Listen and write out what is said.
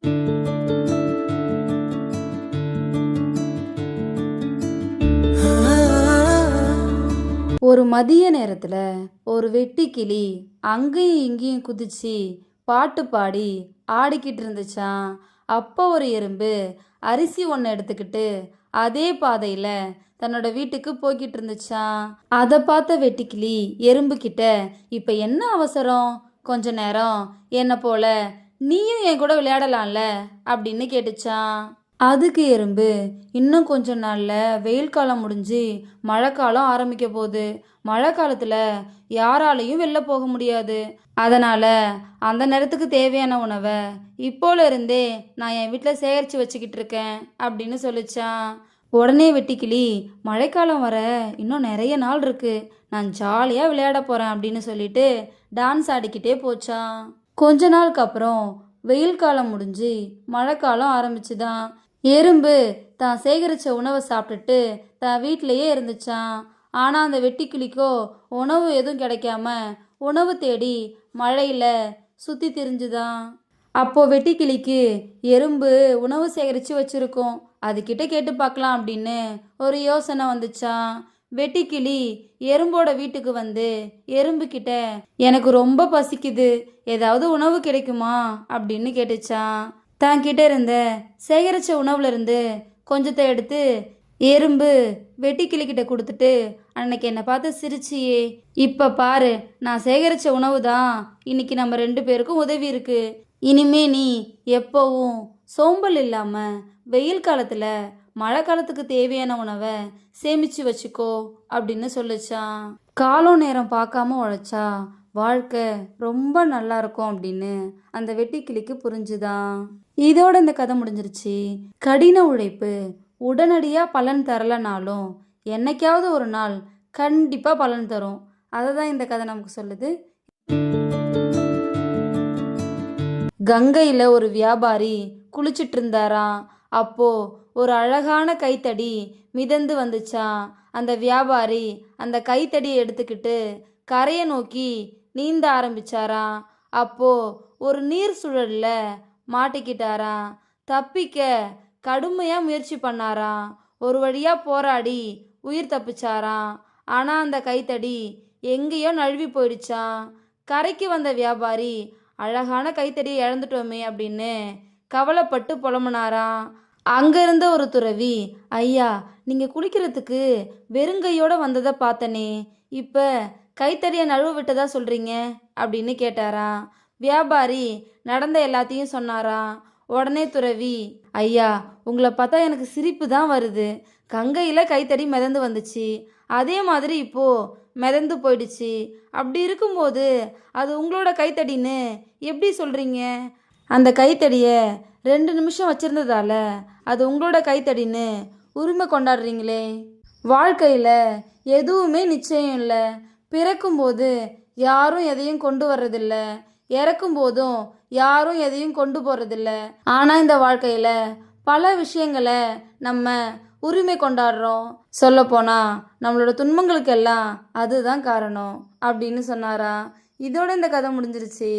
ஒரு மதிய நேரத்துல ஒரு வெட்டுக்கிளி அங்கேயும் இங்கேயும் குதிச்சு பாட்டு பாடி ஆடிக்கிட்டு இருந்துச்சாம். அப்போ ஒரு எறும்பு அரிசி ஒன்று எடுத்துக்கிட்டு அதே பாதையில தன்னோட வீட்டுக்கு போய்கிட்டு இருந்துச்சாம். அதை பார்த்த வெட்டுக்கிளி எறும்பு கிட்ட, இப்ப என்ன அவசரம்? கொஞ்ச நேரம் என்ன போல நீயும் என் கூட விளையாடலாம்ல அப்படின்னு கேட்டுச்சான். அதுக்கு எறும்பு, இன்னும் கொஞ்ச நாள்ல வெயில் காலம் முடிஞ்சு மழைக்காலம் ஆரம்பிக்க போகுது. மழை காலத்துல யாராலையும் வெளில போக முடியாது. அதனால அந்த நேரத்துக்கு தேவையான உணவை இப்போல இருந்தே நான் என் வீட்டில் சேகரித்து வச்சுக்கிட்டு இருக்கேன் அப்படின்னு சொல்லிச்சான். உடனே வெட்டுக்கிளி, மழைக்காலம் வர இன்னும் நிறைய நாள் இருக்கு, நான் ஜாலியாக விளையாட போகிறேன் அப்படின்னு சொல்லிட்டு டான்ஸ் ஆடிக்கிட்டே போச்சான். கொஞ்ச நாளுக்கு அப்புறம் வெயில் காலம் முடிஞ்சு மழைக்காலம் ஆரம்பிச்சுதான். எறும்பு தான் சேகரித்த உணவை சாப்பிட்டுட்டு தான் வீட்டிலையே இருந்துச்சான். ஆனால் அந்த வெட்டுக்கிளிக்கோ உணவு எதுவும் கிடைக்காம உணவு தேடி மழையில் சுற்றி திரிஞ்சுதான். அப்போ வெட்டுக்கிளிக்கு எறும்பு உணவு சேகரித்து வச்சுருக்கோம், அதுக்கிட்ட கேட்டு பார்க்கலாம் அப்படின்னு ஒரு யோசனை வந்துச்சான். வெட்டுக்கிளி எறும்போட வீட்டுக்கு வந்து எறும்பு கிட்ட, எனக்கு ரொம்ப பசிக்குது, ஏதாவது உணவு கிடைக்குமா அப்படின்னு கேட்டுச்சான். தான் கிட்ட இருந்த சேகரித்த உணவுல இருந்து கொஞ்சத்தை எடுத்து எறும்பு வெட்டுக்கிளிக்கிட்ட கொடுத்துட்டு, அன்னைக்கு என்னை பார்த்து சிரிச்சியே, இப்போ பாரு, நான் சேகரித்த உணவு தான் இன்னைக்கு நம்ம 2 பேருக்கும் உதவி இருக்கு. இனிமே நீ எப்போவும் சோம்பல் இல்லாமல் வெயில் காலத்தில் மழை காலத்துக்கு தேவையான உணவை சேமித்து வச்சுக்கோ அப்படின்னு சொல்லிச்சான். காலம் நேரம் பார்க்காம உழைச்சா வாழ்க்கை ரொம்ப நல்லா இருக்கும் அப்படின்னு அந்த வெட்டுக்கிளிக்கு புரிஞ்சுதான். இதோட இந்த கதை முடிஞ்சிருச்சு. கடின உழைப்பு உடனடியாக பலன் தரலனாலும் என்னைக்காவது ஒரு நாள் கண்டிப்பாக பலன் தரும். அதை தான் இந்த கதை நமக்கு சொல்லுது. கங்கையில் ஒரு வியாபாரி குளிச்சிட்டு இருந்தாராம். அப்போ ஒரு அழகான கைத்தடி மிதந்து வந்துச்சான். அந்த வியாபாரி அந்த கைத்தடியை எடுத்துக்கிட்டு கரையை நோக்கி நீந்த ஆரம்பிச்சாராம். அப்போ ஒரு நீர் சுழல்ல மாட்டிக்கிட்டாராம். தப்பிக்க கடுமையாக முயற்சி பண்ணாராம். ஒரு வழியாக போராடி உயிர் தப்பிச்சாராம். ஆனால் அந்த கைத்தடி எங்கேயோ நழுவி போயிடுச்சான். கரைக்கு வந்த வியாபாரி, அழகான கைத்தடியை இழந்துட்டோமே அப்படின்னு கவலைப்பட்டு புலம்புனாராம். அங்கிருந்த ஒரு துறவி, ஐயா, நீங்கள் குளிக்கிறதுக்கு வெறுங்கையோடு வந்ததை பார்த்தனே, இப்போ கைத்தடியை நழுவ விட்டதா சொல்கிறீங்க அப்படின்னு கேட்டாராம். வியாபாரி நடந்த எல்லாத்தையும் சொன்னாராம். உடனே துறவி, ஐயா, உங்களை பார்த்தா எனக்கு சிரிப்பு தான் வருது. கங்கையில் கைத்தடி மிதந்து வந்துச்சு, அதே மாதிரி இப்போது மிதந்து போயிடுச்சு. அப்படி இருக்கும்போது அது உங்களோட கைத்தடின்னு எப்படி சொல்கிறீங்க? அந்த கைத்தடியை 2 நிமிஷம் வச்சுருந்ததால அது உங்களோட கைத்தடின்னு உரிமை கொண்டாடுறீங்களே. வாழ்க்கையில் எதுவுமே நிச்சயம் இல்லை. பிறக்கும்போது யாரும் எதையும் கொண்டு வர்றதில்ல, இறக்கும்போதும் யாரும் எதையும் கொண்டு போகிறதில்ல. ஆனால் இந்த வாழ்க்கையில் பல விஷயங்களை நம்ம உரிமை கொண்டாடுறோம். சொல்லப்போனால் நம்மளோட துன்பங்களுக்கெல்லாம் அதுதான் காரணம் அப்படின்னு சொன்னாரா. இதோட இந்த கதை முடிஞ்சிருச்சு.